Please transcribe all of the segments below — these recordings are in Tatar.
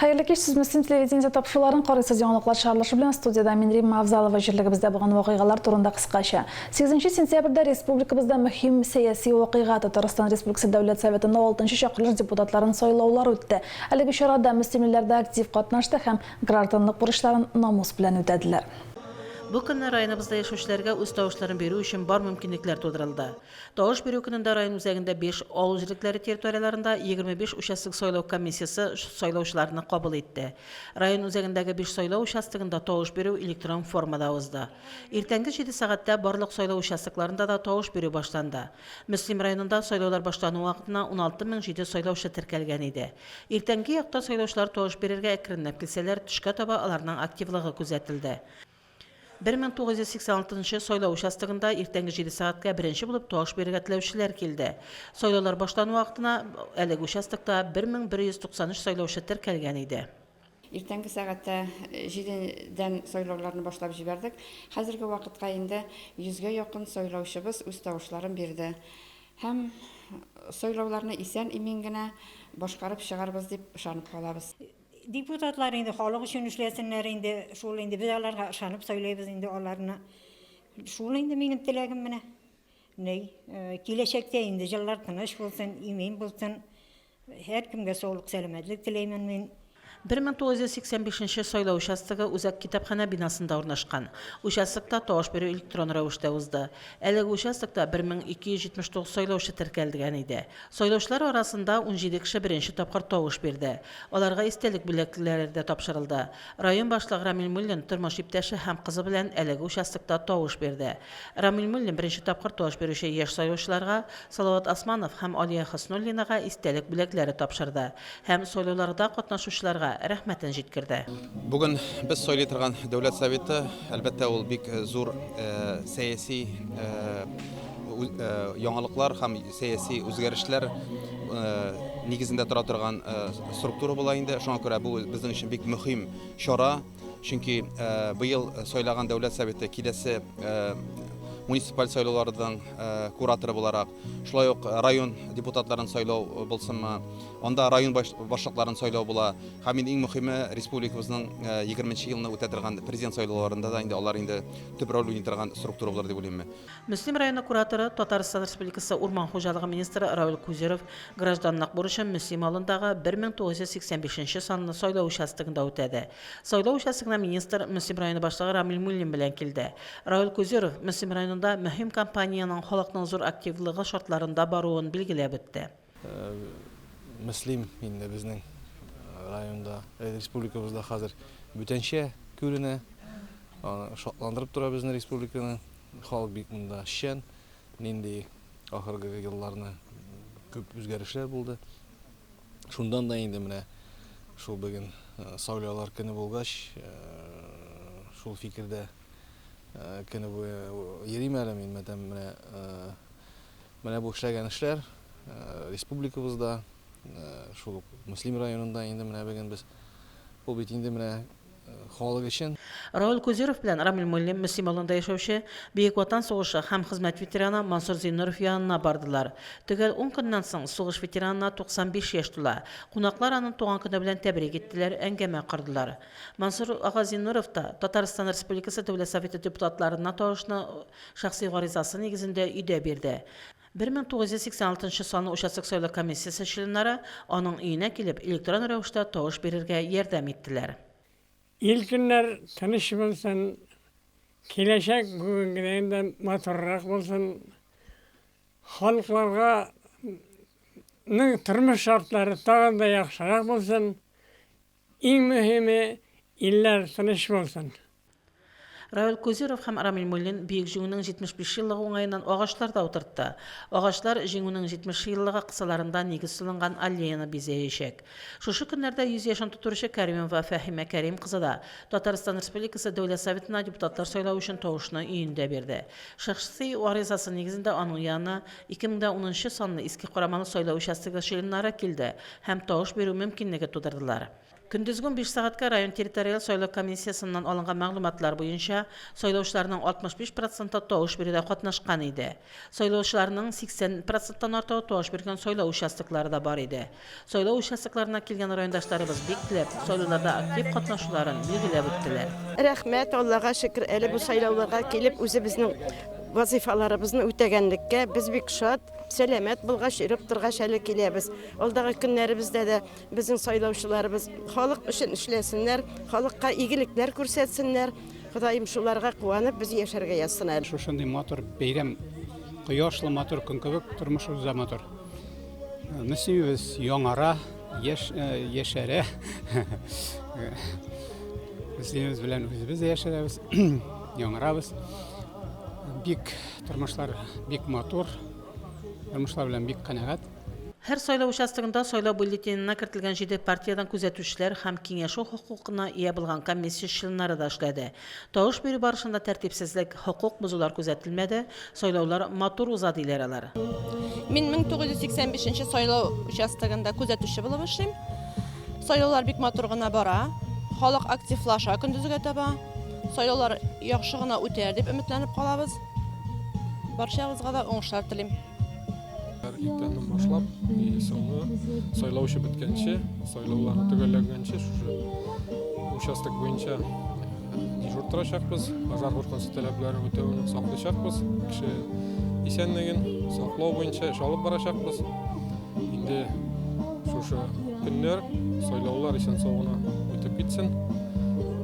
Hayırlı kеш, siz Müslim televizyonda tapşıların qarysız yanlıqlar şarlaşı bilen studiyada Minrim Mavzalova jirligimizde bolgan waqıйgalar turunda qısqaça. 8 sentyabrda respublikamızda mühim siyasi waqıйga Tataristan Respublikası Davlat Sovetinin 6-cı şaqırlıq deputatların soylovlары ötdi. Әлеге şarada müslimlerde aktiv qatnaşdı hem grantanlıq buruşların namus bilen ödediler. Bu günü rayonumuzda yaşayanlara öz tavuşların beri için bar mümkünlikler tuduruldu. Tavuş beri gününde rayon üzerinde 5 avcılıkları teritoriyalarında 25 uşastık soylov komissiyası soylovçularını kabul etti. Rayon üzerindeki 5 soylov uşastıkında tavuş beri elektron formada uzdu. Ertengi 7 saatte barlık soylov uşastıklarında da tavuş beri başlandı. Müslim rayonunda soylovlar başlanı vaxtına 16.007 soylovçu tirkelgen idi. Ertengi yakta soylovçular tavuş bererge ekranlap kilseler tüşke toba alarının aktivliği gözetildi. 1986 soylov участогында ertengi 7 saatga birinchi bo'lib tovush bergan tilövçiler keldi. Soylovlar başlanı vaqtına әлеге участокта 1193 soylovchi tirkelgen idi. Ertengi saatda 7'den soylovlarını başlap jiberdik. Hazırki vaqtga endi 100'ge yakın soylovchimiz öz tavuşlарын berdi. Hem soylovlarını isen imingine boshqarib chiqaribız deb ishonib qolamiz. Deputatlar indi xalq üçün işlesinler indi şol indi bizlarga ışanıp söyleybiz indi onlarına. Şol indi menim tilegim mene. Ney? Kileşekte indi yıllar tыныç bolsun, imin bolsun. Her kimge sağlık, selametlik tileymen men. 1985 soylov участогы Uzak kitapxana binasında ornaşqan. Участокта tavuş beri elektron ravishda uzdi. Әлеге участокта 1279 soylovchi tirkeldigan edi. Soylovchilar arasında 17 kishi birinchi topqir tavuş berdi. Ularga istelik bilekliklari de topshirildi. Rayon boshlig'i Ramil Mullin turmush iptashi ham qizi bilan әлеге участокта tavuş berdi. Ramil Mullin birinchi topqir tavuş beruvchi yosh soylovchilarga Salovat Asmanov ham Oliya Husnullinaga istelik bileklari topshirdi. Ham soylovlarda qatnashuvchilarga rahmetin jitkirdi. Bugün biz soylaytırgan Devlet Soveti elbette ol bik zor siyasi yanılıklar hem siyasi özgürlükler negizinde turaturgan struktura bulayında. Şuna göre bu bizim için bik mühim şora. Çünkü bu yıl soylagan Devlet Soveti kilesi munisipal soylovlardan kuratörü olarak şulay yok rayon deputatların soylov bulsunma, onda rayon başlıkların soylov bula. Hemen en mühimi respublikamızın 20. yılını ötedirgan prezident soylovlarında da indi onlar indi tüp rol oynayan struktura bular diye bileyim. Müslim rayonu kuratörü Tataristan Respublikası Orman Xo'jaligi ministri Raul Kuzirov grajdanlıq buruşun Müslim alındağı 1985 sanlı soylov участогында ötedi. Soylov участогына ministr Müslim rayonu başlığı Ramil Mullin bilen keldi. Raul Kuzirov Müslim rayonunda mühim kampaniyanın xalqның zor aktivliği şartlarında baruğun bilgilep ötdi. Müslim indi bizning rayonda, respublikamızda hazır bütünçe körüne şartlandırıp dura bizning respublikanın xalq bek munda şen indi ahırgı yıllarını köp özgərişler buldu. Şundan da indi mine şu bugün soylovlar kuni bo'lgach şu fikirde kuni bu yerimeli men mana bu işlagan işler respublikamızda şu Müslim rayonunda endi mana bugün biz bu bit endi mana xalq için Raul Kuzirov bilan Ramil Mullin Müslim alanda yaşavchi Buyuk Vatan so'g'ishi ham xizmat veterani Mansur Zinurov yanına bardılar. Tugel 10 kundan so'ng so'g'ish veteranına 95 yaş to'la. Qonaqlar anın tuğan kuni bilan tabrik etdiler, engame qirdilar. Mansur ağa Zinurov da Tataristan Respublikası Davlat Soveti deputatlarına tavushni shaxsiy g'arizasi negizinde uyda berdi. 1986 sonli Uşastık soylov komissiyasi shilinlari onun uyine kelib elektron ravishda tavush bererge yordam etdiler. İlk günler tanış olsun, gelecek bugünden motorrak olsun, halklarga turmuş şartları daha da yaxşırak olsun, en mühimi iller tanış olsun. Raul Kuzirov hem Ramil Mullin Büyük Jüngünün 75 yıllığı oңайынан ağaçlarda oturttu. Ağaçlar Jüngünün 70 yıllığı kısalarında negiz sılıngan aleyini bezeyecek. Şuşu günlerde 100 yaşın tuturuşu Karimov ve Fahime Karim kızı da Tataristan Respublikası Devlet Sovetine deputatlar soylav üçün toğuşunu uyunda berdi. Şahsi arizası negizinde onun yanına 2010 sonlu eski kuramalı soylav участогы şilinlara kildi. Hem toğuş beru mümkünlüğü tudurdular. Күндүзгүн 5 сағатка район территориал сойлау комиссиясынан алынған мәгълүматлар буенча сойлаучыларның 65% тавыш берүүдө катнашкан иде. Сойлаучыларның 80%-тан артыгы тавыш берген сойлау участоклары да бар иде. Сойлау участокларына келген райондашларыбыз бик тилеп, сойлауларда актив катнашуларын билгеләп үттеләр. Рәхмәт, Аллага шөкер, әле бу сайлауларга килеп үзебезнең вазифаларыбызны үтәгәнлеккә без бик шат, сәламәт булгач, иреп торгач әле киләбез. Алдагы көннәребездә дә безнең сайлаучыларыбыз халык өчен эшләсеннәр, халыкка игелекләр күрсәтсеннәр. Ходаем шуларга куанып без яшәргә язсыннар. Шушындый матур бәйрәм, кояшлы матур көн кебек тормышыбыз да матур. Мөсибез яңара, яшәрә. Мөсибез белән үзебез яшәрәбез, яңарабыз. Бик тормышлар бик матур, тормышлар белән бик канәгать. Һәр сойлау участогында сойлау бюллетенына кертелгән 7 партиядан күзәтүчеләр һәм киңәшү хокукына ия булган комиссия членнары да эшләде. Тавыш бирү барышында тәртипсезлек, хокук бузулар күзәтелмәде, сойлаулар матур уза диләр алар. Мин 1985 сайлау участогында күзәтүче булып эшлим. Сайлаулар бик матур гына бара, халык активлаша көндезгә таба. Сайлаулар яхшы гына үтәр дип өметләнеп калабыз. Барчабызга да уңышлар телим. Әрекеттен башлап, соңы сайлаушы біткенше, сайлауларны төгәлләгәнче, участок буенча дежур торачакбыз, базар куркынсы таләпләрен үтәүне саклаячакбыз, кеше исәнлеген саклау буенча эш алып барачакбыз. Инде шушы көннәр сайлаулар исән-сау үтеп китсен.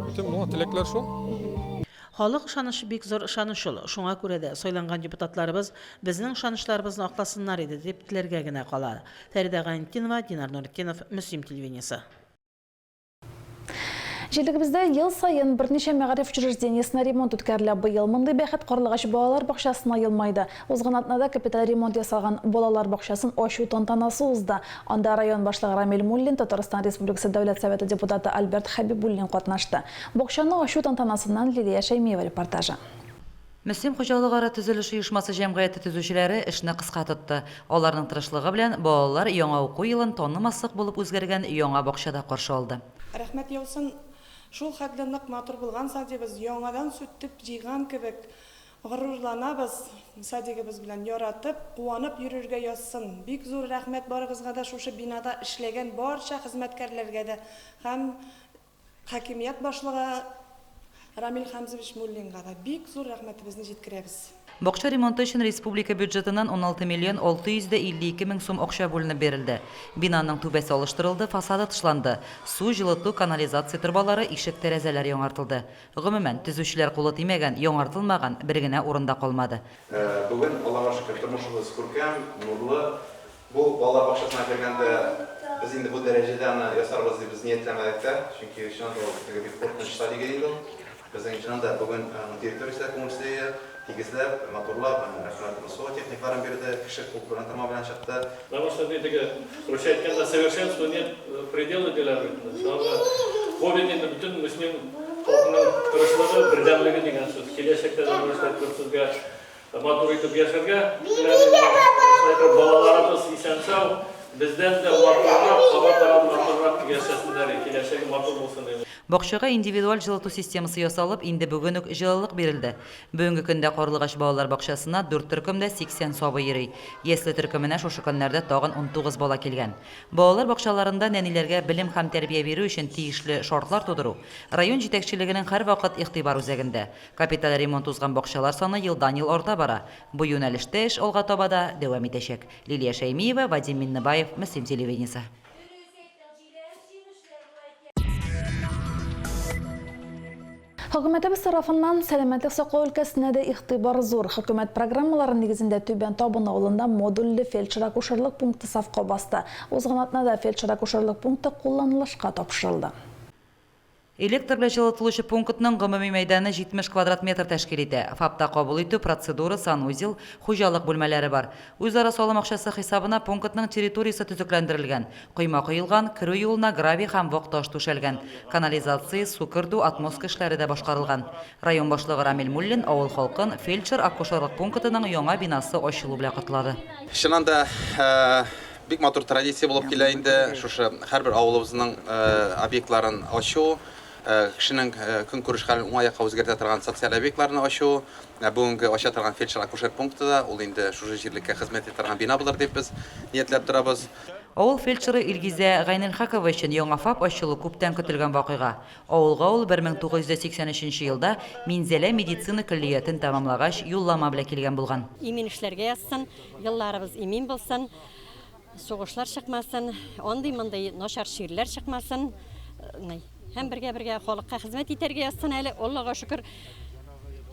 Бүтән моңа теләкләр шул. Халык ышанышы бик зур ышанычыл. Шуңа күрә дә сайланган депутатларыбыз безнең ышанычларыбызны акласыннар иде дип теләргә генә кала. Фәридә Гаинтинова, Динар Нуретдинов, Мөслим телевидениесе. Җилегебездә ел сайын берничә мәгариф учреждениесенә ремонт үткәрелә. Быел мондый бәхет карлыгач балалар бакчасына елмайды. Узган атнада капиталь ремонт ясалган балалар бакчасын ачу тантанасы узды. Анда район башлыгы Рамил Муллин, Татарстан Республикасы Дәүләт Советы депутаты Альберт Хәбибуллин катнашты. Бакчаны ачу тантанасыннан Лилия Шәймиева репортажы. Мөслим хуҗалыгы төзелеш оешмасы җәмгыяте төзүчеләре эшне кыска тотты. Аларның тырышлыгы белән балалар яңа уку елын танымаслык булып үзгәргән яңа бакчада каршы алды. Рәхмәт яусын. Шул хәтле матур булган садибыз яңадан сүтеп җыйган кебек горурланабыз. Садигыбыз белән яратып, куанып йөрергә язсын. Бик зур рәхмәт барыгызга да шушы бинада эшләгән барча хезмәткәрләргә дә һәм хакимият башлыгы Рамил Хәмзович Муллинга да бик зур рәхмәтебезне җиткерәбез. Бакча ремонты өчен республика бюджетыннан 16 миллион 652 мең сум акча бүленеп бирелде. Бинаның түбәсе алыштырылды, фасады тышланды. Су, җылыту, канализация торбалары, ишек тәрәзәләр яңартылды. Гомумән, төзүчеләр кулы тимәгән, яңартылмаган бер генә урында калмады. Бүген Аллага шөкер тормышыбыз күркәм, нурлы. Бу балалар бакчасына кергәндә без инде бу дәрәҗәдә аны ясарбыз дип без ниятләмәдек тә, чөнки шунда ул бик куркыныч стадиягә иде. Безнең җанында бүген территориясе күңелсезлеге тигезләп, моторлап, су техникаларын бирде, кеше культураны тама белән чыкты. Потому что проще әйткәндә, совершенства нет предела для жизни. Бу бүтән мөслим халкының тырышлыгы, бердәмлеге дигән сүз. Киләчәктә дә күрсәтергә, матур итеп яшәргә, балаларыбыз исән-сау, бездән дә матурлап яшәсеннәр, киләчәге матур булсын. Бакчага индивидуаль җылыту системасы ясалып, инде бүген үк җылылык бирелде. Бүгенге көндә Карлыгач балалар бакчасына 4 төркемдә 80 сабый йөри. Ясле төркеменә шушы көннәрдә тагын 19 бала килгән. Балалар бакчаларында нәниләргә белем һәм тәрбия бирү өчен тиешле шартлар тудыру район җитәкчелегенең һәрвакыт игътибар үзәгендә. Капиталь ремонт узган бакчалар саны елдан-ел арта бара. Бу юнәлештә эш алга таба да дәвам итәчәк. Лилия Шәймиева, Вадим Миннебаев, Мөслим телевидениесе. Хөкүмәтебез тарафыннан сәламәтлек саклау өлкәсенә дә игътибар зур. Хөкүмәт программалары нигезендә Түбән Табын авылында модульле фельдшер-акушерлык пункты сафка басты. Узган атнада фельдшер-акушерлык пункты кулланылышка тапшырылды. Электр белән җылытылучы пунктның гомуми мәйданы 70 квадрат метр тәшкил итә. ФАПта кабул итү процедура, санузел, хуҗалык бүлмәләре бар. Үзара салым акчасы хисабына пунктның территориясе төзекләндерелгән. Койма коелган, керү юлына гравий һәм вак-таш түшәлгән. Канализация, су кертү, атмосфера эшләре дә башкарылган. Район башлыгы Рамил Муллин авыл халкын фельдшер-акушерлык пунктының яңа бинасы ачылу белән котлады. Чыннан да бик матур традиция булып килә инде. Шушы һәрбер авылыбызның объектларын ачу, кешенең көнкүреш хәлен уңайга үзгәртә торган социаль объектларны ачу, бүгенге ача торган фельдшер-акушер пунктыда ул инде шушы җирлеккә хезмәт итә торган бина булыр дип без ниятләп торабыз. Авыл фельдшеры Илгизә Гайнелхакова өчен яңа ФАП ачылу күптән көтелгән вакыйга. Авылга ул 1983 елда Минзәлә медицина колледжын тәмамлагач юллама белән килгән булган. Имин эшләргә язсын, елларыбыз имин булсын, сугышлар чыкмасын, андый-мондый начар ширләр чыкмасын. Һәм бергә халыкка хезмәт итәргә язсын әле. Аллага шөкер.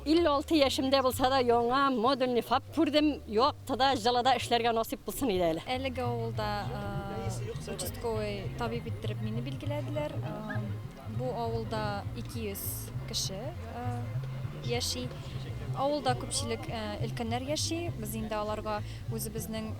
56 яшымда булса да яңа модульный ФАП күрдем. Яктыда, җылыда эшләргә насип булсын иде әле. Әлеге авылда участковый табиб иттереп мине билгеләделәр. Бу авылда 200 кеше яши. Авылда күпчелек өлкәннәр яши. Без инде аларга үзебезнең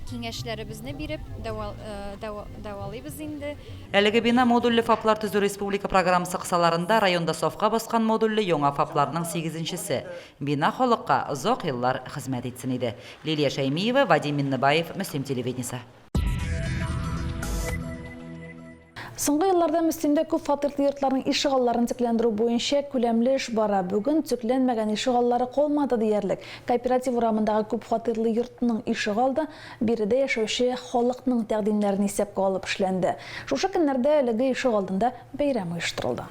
киңәшләребезне биреп дәвалыйбыз инде. Әлеге бина модульле ФАПлар төзү республика программасы кысаларында районда сафка баскан модульле яңа ФАПларның 8-нчесе. Бина халыкка озак еллар хезмәт итсен иде. Лилия Шаймиева, Вадим Миннебаев, Мөслим телевидениесе. Соңгы елларда Мөслимдә күп фатирлы йортларның ишегалларын төкләндерү буенча күләмле эш бара. Бүген төкләнмәгән ишегаллары калмады диярлек. Кооператив урамындагы күп фатирлы йортның ишегалда биредә яшәүче халыкның тәкъдимнәрен исәпкә алып эшләнде. Шушы көннәрдә әлеге ишегалдында бәйрәм оештырылды.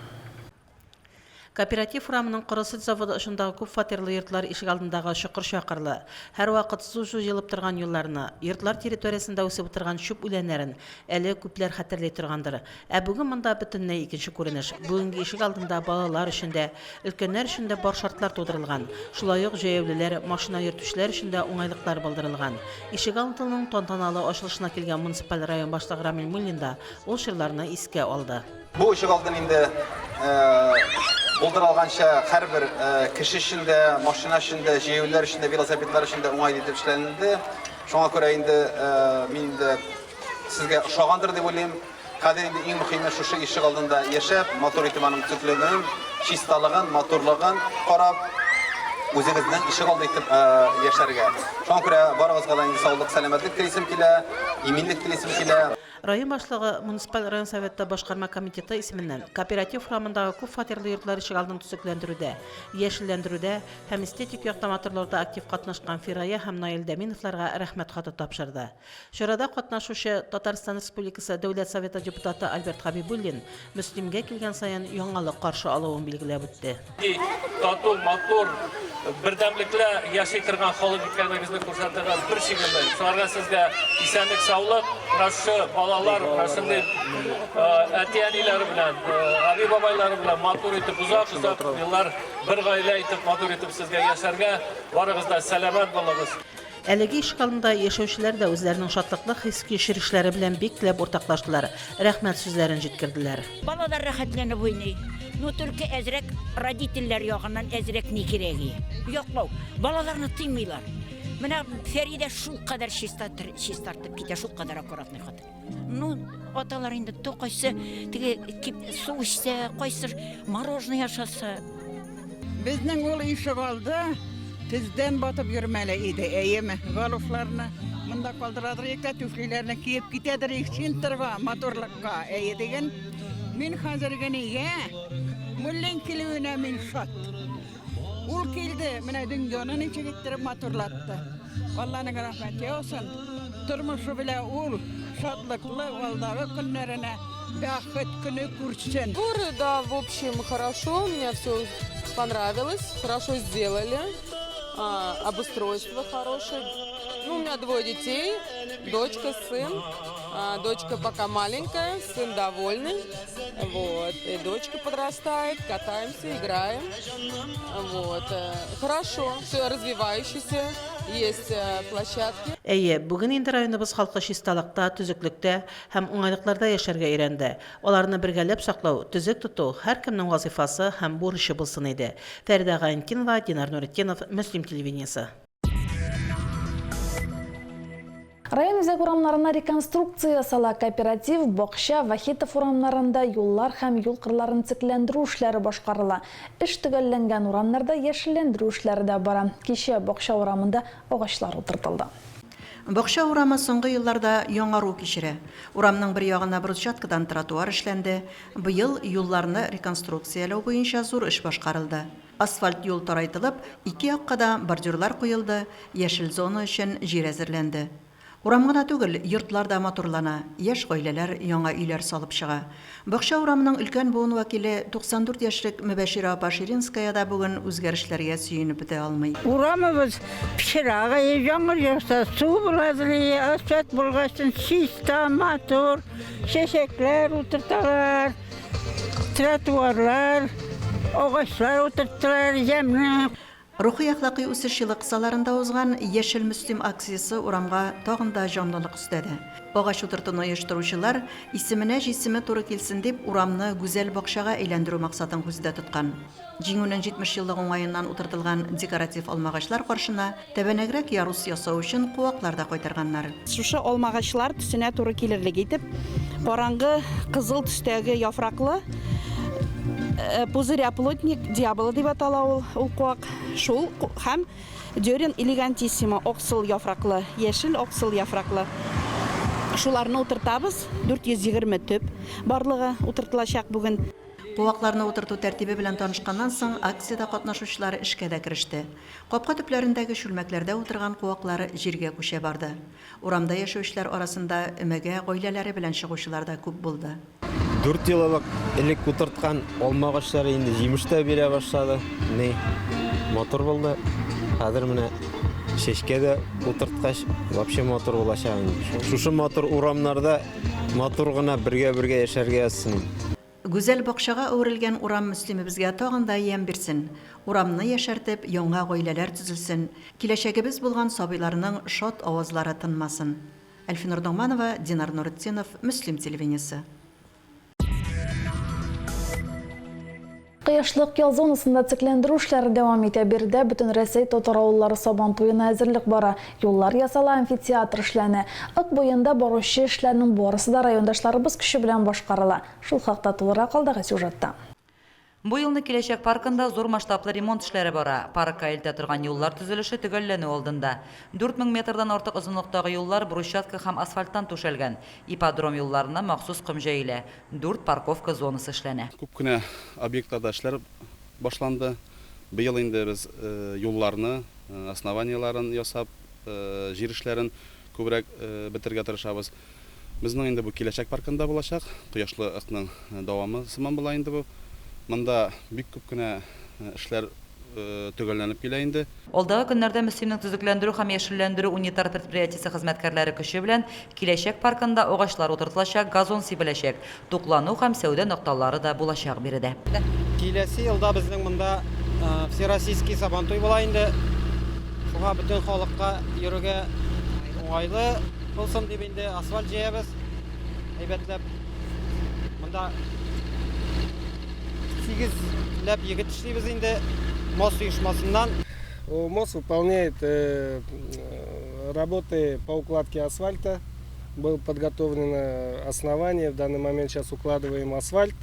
Кооператив урамының Коросит заводы ышындагы күп фатирлы йортлар ишек алдындагы шөкер шакырлы. Һәр вакыт су җылып торган юлларны, йортлар территориясендә үсеп торган чүп үләннәрен әле күпләр хәтерләй торгандыр. Бүген монда бөтенләй икенче күренеш. Бүгенге ишек алдында балалар өчен дә, өлкәннәр өчен дә бар шартлар тудырылган. Шулай ук җәяүлеләр, машина йөртүчеләр өчен дә уңайлыклар булдырылган. Ишек алдының тантаналы ачылышына килгән муниципаль район башлыгы Рамил Муллин да ул чырларны искә алды. Бу ишек алдын инде булдырылганча һәрбер кеше өчен дә, машина өчен дә, җәяүлеләр өчен дә, велосипедлар өчен дә уңай итеп эшләнде. Шуңа күрә инде мин дә сезгә ошагандыр дип уйлыйм. Хәзер инде иң мөһиме шушы ишек алдында яшәп, мотор итеп аның төклегенен, чисталыгын, моторлыгын карап, үзегезнең ишек алды итеп яшәргә. Шуңа күрә барыгызга да саулык, сәламәтлек телисем килә, иминлек телисем килә. Район башлыгы муниципаль район советы башкарма комитеты исеменнән кооператив урамындагы күп фатирлы йортлар ишек алдын төзекләндерүдә, яшелләндерүдә һәм эстетик яктаматорларда актив катнашкан Фирая һәм Наил Дәминовларга рәхмәт хаты тапшырды. Чарада катнашучы Татарстан Республикасы Дәүләт Советы депутаты Альберт Хабибуллин Мөслимгә килгән саен яңалык каршы алуын билгеләп үтте. Тату, мотор, бердәмлекле яши торган халык икәнлегебезне күрсәтергә бер шигендә. Шуларга сезгә исәнлек, саулык, балалар, шундый әти-әниләре белән, аби-бабайлары белән матур итеп узак еллар бер гаилә итеп матур итеп сезгә яшәргә, барыгыз да сәламәт булыгыз. Әлеге ишек алдында яшәүчеләр дә үзләренең шатлыклы хис кичерешләре белән бик теләп уртаклаштылар. Рәхмәт сүзләрен җиткерделәр. Балалар рәхәтләнеп уйный. Ну только әзрәк родительләр ягыннан әзрәк ни кирәге. Яклау. Балаларны тыймыйлар. Менә Фәридә шул кадәр чистартып китә, шул кадәр аккуратный хат. Ну, аталар инде токайсы, теге су эчсә, кайсы мороженое яшаса. Безнең ул ишек алды, тездән батып йөрмәле иде, әйеме? Галуфларны монда калдырадыр, туфлиләрне киеп китәдер, чинтырга, моторлыкка, әйе дигән. Мин хәзергә нигә? Муллин килүенә мин шат. Ул килде, менә дөньяны ничек иттереп моторлатты. Алланың рәхмәте olsun. Тормышы белән ул шатлыклы алдагы көннәренә бәхет көне күрсен. Горы, да, в общем, хорошо, мне все понравилось, хорошо сделали, обустройство хорошее. Ну, у меня 2 детей, дочка, сын. Дочка пока маленькая, сын довольный. Вот. И дочка подрастает, катаемся, играем. Вот. Хорошо, все развивающееся, есть площадки. Әйе, бүген инде районыбыз халкы чисталыкта, төзеклектә һәм уңайлыкларда яшәргә өйрәнде. Аларны бергәләп саклау, төзек тоту һәркемнең вазифасы һәм бурычы булсын иде. Фәридә Гаинкинова, Динар Нуретдинов, Мөслим телевидениесе. Район үзәк урамнарына реконструкция сала кооператив, бакча, Вахитов урамнарында юллар һәм юл кырларын цикләндерү эшләре башкарыла. Эш төгәлләнгән урамнарда яшелләндерү эшләре дә бара. Кичә бакча урамында агачлар утыртылды. Бақша урамы соңғы елларда яңару кичерә. Урамның бір ягына брусчаткадан тротуар эшләнде. Быел юлларны реконструкциялау буенча зур эш башкарылды. Асфальт юл тарайтылып, ике якка да бордюрлар куелды, яшел зона өчен җир әзерләнде. Урам гына түгел, йортлар да матурлана, яшь гаиләләр яңа өйләр салып чыга. Бакча урамының өлкән буын вәкиле 94 яшьлек Мөбәширә апа Ширинская да бүген үзгәрешләргә сөенеп бетә алмый. Урамыбыз пычрагы, яңгыр яса, су булазы, асфальт булгачтан чиста, матур, чәчәкләр утырталар, тротуарлар, агачлар утырталар, җәмле. Рухи әхлакый үсеш елы кысаларында узган Яшел Мөслим акциясы урамга тагында җанлылык өстәде. Агач утыртуны оештыручылар исеменә җисеме туры килсен дип урамны гүзәл бакчага әйләндерү максатын күздә тоткан. Җиңүнең 70 еллык уңаеннан утыртылган декоратив алмагачлар каршына тәбәнәгрәк ярус ясау өчен куаклар да кайтарганнар. Шушы алмагачлар төсенә туры килерлек итеп, караңгы кызыл төстәге яфраклы Пузыря плотник диаболы дип атала ул куак. Шул һәм Дёрин элегантиссимо оксыл яфраклы, яшел оксыл яфраклы. Шуларны утыртабыз, 420 төп барлыгы утыртылачак бүген. Куакларны утырту тәртибе белән танышканнан соң акциядә катнашучылар эшкә дә кереште. Капка төпләрендәге шүлмәкләрдә утырган куаклар җиргә күчә барды. Урамда яшәүчеләр арасында өмәгә гаиләләре белән чыгучылар да күп булды. 4 еллык элек утырткан алмагачлары инде җимештә бирә башлады. Мотор булды. Хәзер менә шешкә дә утырткач, вообще мотор булачак инде. Шушы мотор урамнарда мотор гына бергә яшәргә язсын. Гүзәл бакчага әверелгән урам мөслимебезгә тагында ям бирсен. Урамны яшәртеп, яңа гаиләләр төзелсен. Киләчәгебез булган сабыйларның шат авазлары тынмасын. Әлфинур Дongmanова, Динар Нурытдинов, Мөслим телевидениесе. Кыяшлык ял зонасында циклендирүү эшләре дәвам итә. Бирдә бөтен Рәсәй татар авыллары Сабан туена әзерлек бара. Юллар ясала, амфитеатр эшләнә. Ык буенда баручы эшләрнең барысы да райондашларыбыз көче белән башкарыла. Шул хакта тулырак алдагы сюжетта. Бу елны Киләчәк паркында зур масштаблы ремонт эшләре бара. Паркка илтә торган юллар төзелеше төгәлләнү алдында. 4000 метрдан артык озынлыктагы юллар брусчатка һәм асфальттан түшәлгән. Ипподром юлларына махсус ком җәелә. 4 парковка зонасы эшләнә. Күп кенә объектларда эшләр башланды. Быел инде без юлларны, основанияларын ясап, җир эшләрен күбрәк бетергә тырышабыз. Безнең инде бу Киләчәк паркында булачак. Кояшлы ыкның дәвамы сыман була инде бу. Монда бик күп кенә эшләр төгәлләнеп килә инде. Алдагы көннәрдә Мөслимнең төзекләндерү һәм яшелләндерү унитар предприятиесе хезмәткәрләре көче белән Киләчәк паркында агачлар утыртылачак, газон сибеләчәк, туклану һәм сәүдә нокталары да булачак биредә. Киләсе елда безнең монда всероссийский сабантуй була инде. Шуңа бөтен халыкка йөрергә уңайлы булсын дип инде асфальт җыябыз. Әйбәтләп монда 8 ләп егет эшлибез инде МОЗ оешмасыннан. МОЗ выполняет работы по укладке асфальта. Было подготовлено основание. В данный момент сейчас укладываем асфальт.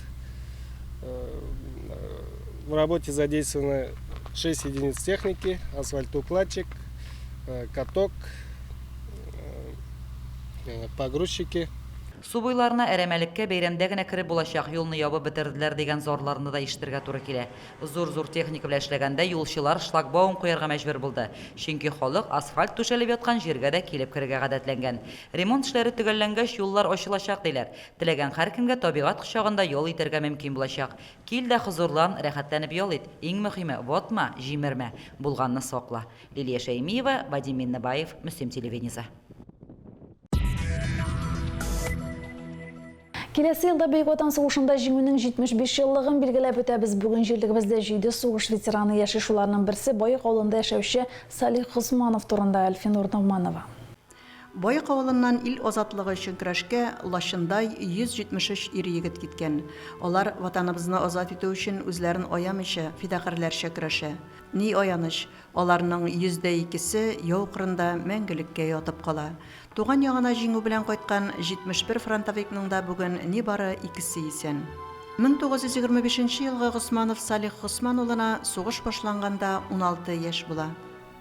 В работе задействовано 6 единиц техники, асфальтоукладчик, каток, погрузчики. Су буйларына әрәмәлеккә бәйрәмдә генә кереп булачак юлны ябып бетерделәр дигән зарларны да ишетергә туры килә. Зур техника белән эшләгәндә юлчылар шлагбаум куярга мәҗбүр булды. Чөнки халык асфальт түшәлеп яткан җиргә дә килеп керергә гадәтләнгән. Ремонт эшләре төгәлләнгәч юллар ачылачак диләр. Теләгән һәркемгә табигать кочагында ял итәргә мөмкин булачак. Кил дә хозурлан, рәхәтләнеп ял ит. Иң мөһиме ватма, җимермә. Булганны сакла. Лилия Шәймиева, Вадим Миннебаев, Мөслим телевидениесе. Киләсе елда Бөек Ватан сугышында җиңүнең 75 еллыгын билгеләп үтәбез. Бүген җирлегебездә 7 сугыш ветераны яши, шуларның берсе Боек авылында яшәүче Салих Госманов турында Әлфинур Дongmanова. Боек авылыннан ил азатлыгы өчен көрәшкә Лашындай 173 ир-егет киткән. Алар ватаныбызны азат итү өчен үзләрен аямыйча фидакарьләрчә көрәшә. Ни аяныч, аларның 2%се яу кырында мәңгелеккә ятып кала. Туган ягына җиңү белән кайткан 71 фронтовикның да бүген ни бары 2-се исән. 1925 елгы Госманов Салих Госман улына сугыш башланганда 16 яшь була.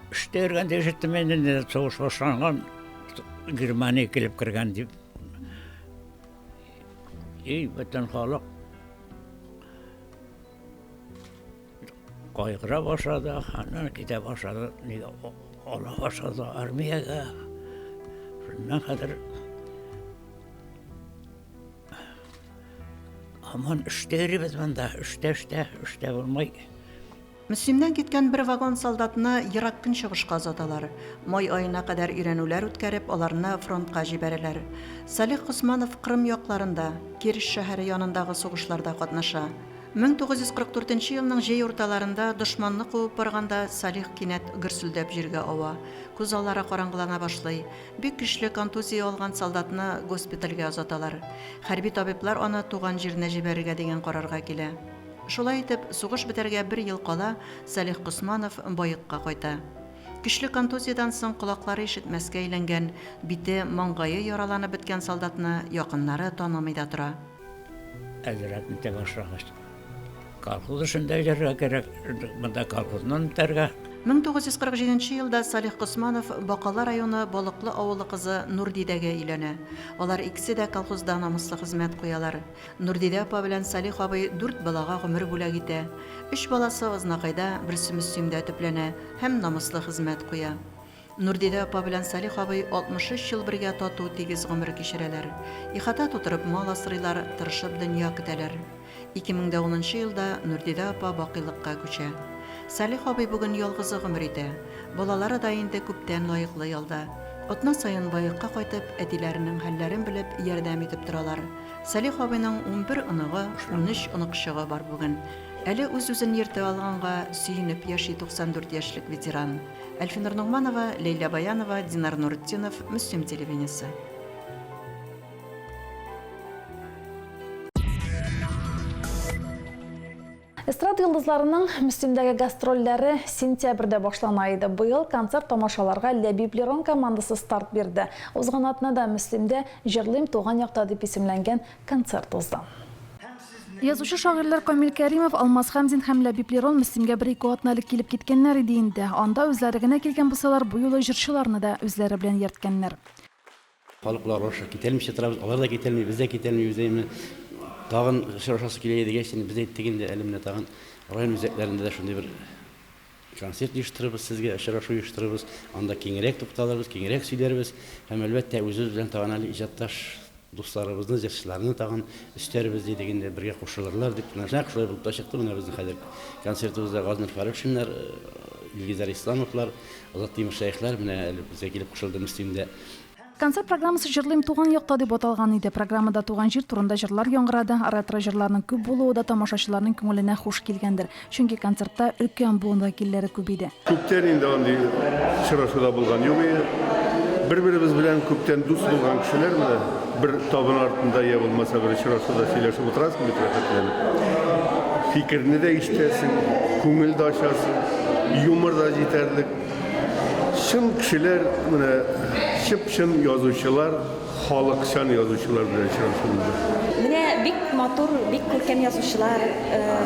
Эштә йөргәндә ишеттем инде сугыш башланган. Германия келіп кірген деп. Бүтін халық қайғыра башады, ханан кете башады, ола башады армияға. Шыннан қадыр аман үштеріміз мұнда, үште болмай. Мөслимнән киткән бер вагон солдатны ерак көнчыгышка озаталар. Май аена кадәр өйрәнүләр үткәреп, аларны фронтка җибәрәләр. Салих Госманов Крым якларында, Кереш шәһәре янындагы сугышларда катнаша. 1944 елның җәй урталарында дошманны куып барганда Салих кинәт гөрсүлдәп җиргә ава. Күз аллары караңгылана башлый. Бик көчле контузия алган солдатны госпитальгә озаталар. Хәрби табиблар аны туган җиренә җибәрергә дигән карарга килә. Шулай итеп, сугыш бетәргә 1 ел кала, Салих Госманов Байыкка кайта. Көчле контузиядан соң колаклары ишетмәскә әйләнгән, бите, маңгае яраланып беткән солдатны якыннары танымый да тора. Әзрәтне тә башлагач. Колхоз эшендә йөрергә кирәк, монда колхознан үтәргә. 1947 елда Салих Госманов Бакалы районы Балыклы авылы кызы Нурдидәгә өйләнә. Алар икесе дә колхозда намуслы хезмәт куялар. Нурдидә апа белән Салих абый 4 балага гомер бүләк итә. 3 баласы Азнакайда, берсе Мөслимдә төпләнә һәм намуслы хезмәт куя. Нурдидә апа белән Салих абый 63 ел бергә тату тигез гомер кичерәләр. Ихата тутырып мал асрыйлар, тырышып дөнья көтәләр. 2010 елда Нурдидә апа бакыйлыкка күчә. Салих абый бүген ялгызы гомер итә. Балалары да инде күптән лаеклы ялда. Атна саен Байыкка кайтып, әтиләренең хәлләрен белеп, ярдәм итеп торалар. Салих абыйның 11 оныгы, 13 оныкчыгы бар бүген. Әле үз-үзен йөртә алганга сөенеп яши 94 яшьлек ветеран. Әлфинур Нугманова, Лейла Баянова, Динар Нуртдинов, Мөслим телевидениесе. Эстрада йылдызларының Мөслимдәге гастрольләре сентябрьдә башлана иде. Быел концерт тамашаларга Ләбиб Лерон командасы старт бирде. Узган атнада Мөслимдә «Җырлыйм туган якта» дип исемләнгән концерт узды. Язучы шагыйрьләр Камил Кәримов, Алмаз Хәмзин һәм Ләбиб Лерон Мөслимгә 1-2 атна элек килеп киткәннәр иде инде. Анда үзләре генә килгән булсалар, бу юлы җырчыларны да үзләре белән йөрткәннәр. Халыклар аша китәлмичә торабыз, алар да китәлми, без дә китәлмибез димме. Тагын шырашасы килә дигән, без әйттегендә әле менә тагын район үзәкләрендә дә шундый бер концерт оештырабыз, сезгә шырашу оештырабыз. Анда киңрәк тукталырбыз, киңрәк сөйләрбез һәм әлбәттә үзебез белән тагын әле иҗатташ дусларыбызны, җырчыларны тагын өстәрбез дигәндә бергә кушылырлар дип нәшәк шулай булып та чыкты. Менә безнең хәзер концертыбызда Газнур Фаришиннар, Илгизар Исламовлар, Азат Тимершәйхләр менә әле безгә килеп кушылды Мөслимдә. Концерт программасы «Җырлыйм туган якта» дип аталган иде. Программада туган җир турында җырлар яңгырады. Ретро җырларның күп булуы да тамашачыларның күңеленә хуш килгәндер. Чөнки концертта өлкән буын вәкилләре күп иде. Күптән инде андый очрашуда булган юк. Бер-беребез белән күптән дус булган кешеләр менә бер табын артында я булмаса бер очрашуда сөйләшеп утырасың бит рәхәтләнеп. Фикерне дә ишетәсең, күңел дә ачасың, юмор да җитәрлек. Шын кешеләр менә чып-чын язучылар, халыкчан язучылар белән очрашулар. Менә бик матур, бик күркәм язучылар,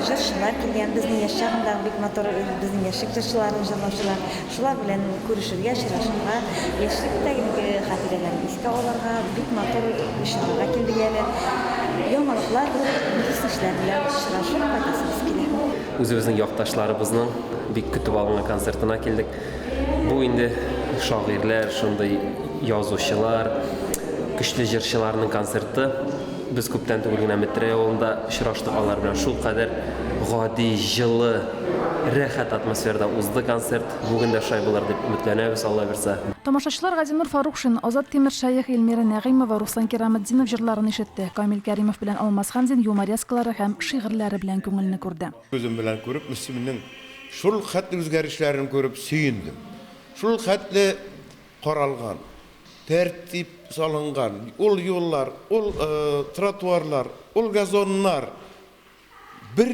җырчылар килгән, безнең яшь чагында бик матур безнең яшьлек җырчыларын җырлаучылар. Шулар белән күрешергә, очрашырга, яшьлектәге хатирәләрне искә алырга, бик матур очрашырга килдек әле. Яңалыклар, мөхлисләр белән очрашып кайтасыбыз килә. Үзебезнең якташларыбызның бик көтеп алган концертына килдек. Бу инде шагыйрьләр, шундый язучылар, көчле җырчыларның концерты. Без күптән түгел генә Метрә авылында очраштык алар белән. Шул кадәр гади, җылы, рәхәт атмосферада узды концерт. Бүген дә шулай булыр дип өметләнәбез, Алла бирсә. Тамашачылар Газинур Фарухшин, Азат Тимершәйх, Эльмира Нәгыймова, Руслан Кераметдинов җырларын ишетте. Камил Кәримов белән Алмаз Хәмзин юморескалары һәм шигырьләре белән күңелне күрде. Күзем белән күреп, Мөслимнең шул хәтле үзгәрешләрен күреп сөендем. Шул хәтле каралган, тәртип салынган, ул юллар, ул тротуарлар, ул газоннар бер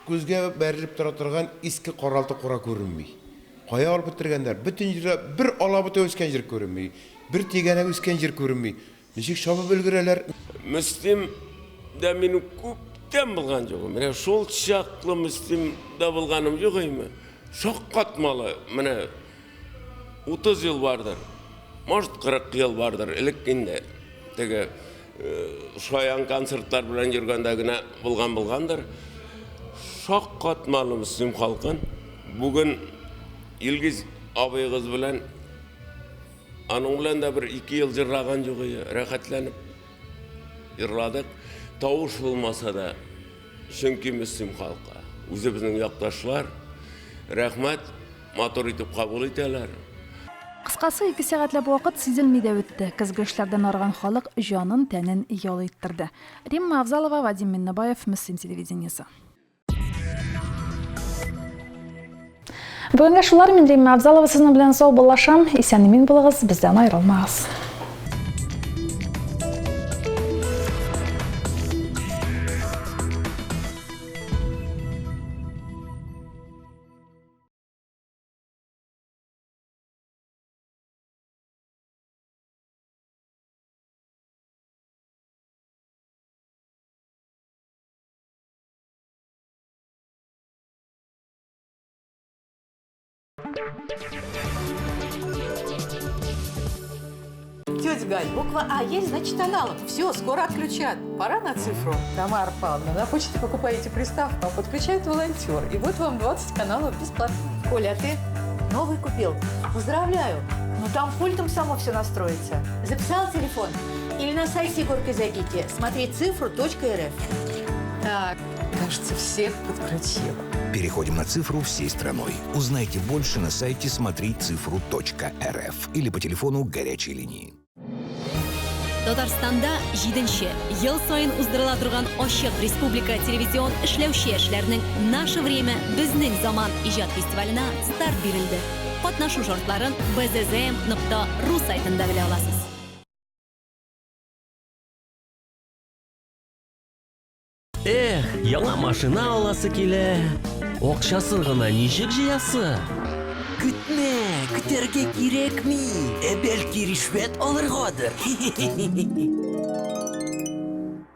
күзгә бәрелеп тора торган иске каралты кура күренми. Кая алып бетергәннәр? Бөтен җирдә бер алабыта үскән җир күренми, бер тигәнә үскән җир күренми. Ничек шабып өлгерәләр? Мөслим дә минем күптән булган юк. Менә шул чаклы Мөслим дә булганым юк име? Шаккатмалы, менә 30 ел бардыр. может 40 yıl vardır. Elekinde tege şoyan konsertler bilen yürgendegine bulgandır. Şok katmalı Müslüm halkın. Bugün İlgiz abıyız bilen anın bilen de bir 2 yıl jırragan joğuyu rahatlanıp yırladık. Tavuş bulmasa da çünkü Müslüm halka. Özü bizning yaktaşlar rahmat motor etip kabul eteler. Кыскасы 2 сәгатьләп вакыт сизелми дә үтте. Көзге эшләрдән арыган халык җанын, тәнен ял иттерде. Римма Авзалова, Вадим Миннебаев, Мөслим телевидениесе. Бүгенге шулар, мин Римма Авзалова сезнең белән саубуллашам. Исән-имин булыгыз, бездән аерылмагыз. Тетя Галь, буква А есть, значит аналог. Все, скоро отключат. Пора на цифру. Тамара Павловна, на почте покупаете приставку, а подключает волонтер. И вот вам 20 каналов бесплатно. Коля, а ты новый купил? Поздравляю. Ну там пультом само все настроится. Записал телефон? Или на сайте Егорки зайдите. Смотри цифру.рф. Так, кажется, всех подключила. Переходим на цифру всей страной. Узнайте больше на сайте смотрицифру.рф или по телефону горячей линии. Татарстанда 7-нче ел сайын уздырыла торган Ачык Республика телевизион эшләүче эшләрнең «Наше время безнең заман» иҗат фестиваленә старт бирелде. Катнашу шартларын bzzm.ru сайтында белә аласыз. Яңа машина аласы килә. Акчасын гына ничек җыясы? Көтмә, көтәргә кирәкми. Бәлки ришвәт алыргадыр.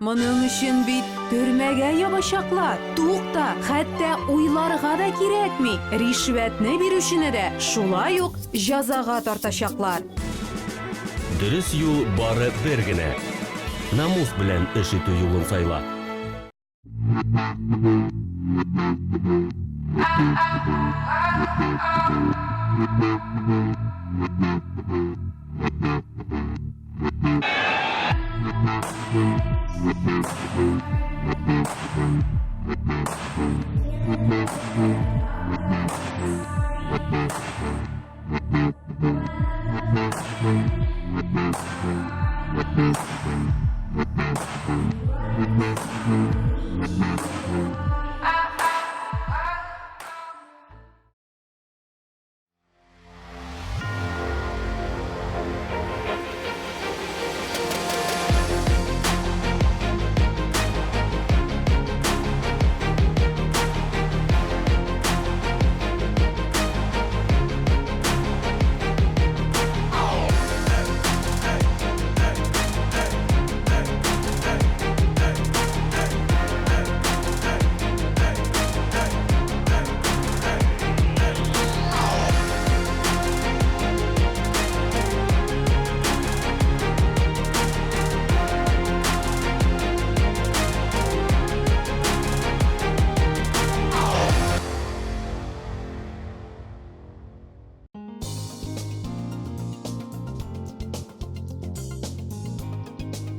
Моның өчен бит төрмәгә ябачаклар. Тукта, хәтта уйларга да кирәкми. Ришвәтне бирүчене дә шулай ук җәзага тартачаклар. Дөрес юл бары бер генә. Намус белән эш итү юлын сайла.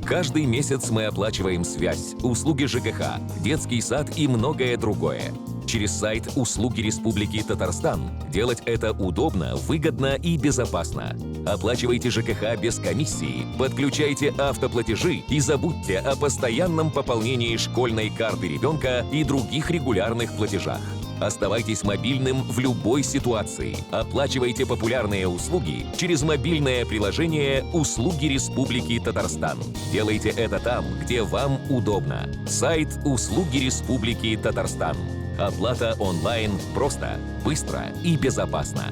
Каждый месяц мы оплачиваем связь, услуги ЖКХ, детский сад и многое другое. Через сайт «Услуги Республики Татарстан» делать это удобно, выгодно и безопасно. Оплачивайте ЖКХ без комиссии, подключайте автоплатежи и забудьте о постоянном пополнении школьной карты ребенка и других регулярных платежах. Оставайтесь мобильным в любой ситуации. Оплачивайте популярные услуги через мобильное приложение «Услуги Республики Татарстан». Делайте это там, где вам удобно. Сайт «Услуги Республики Татарстан». Оплата онлайн просто, быстро и безопасно.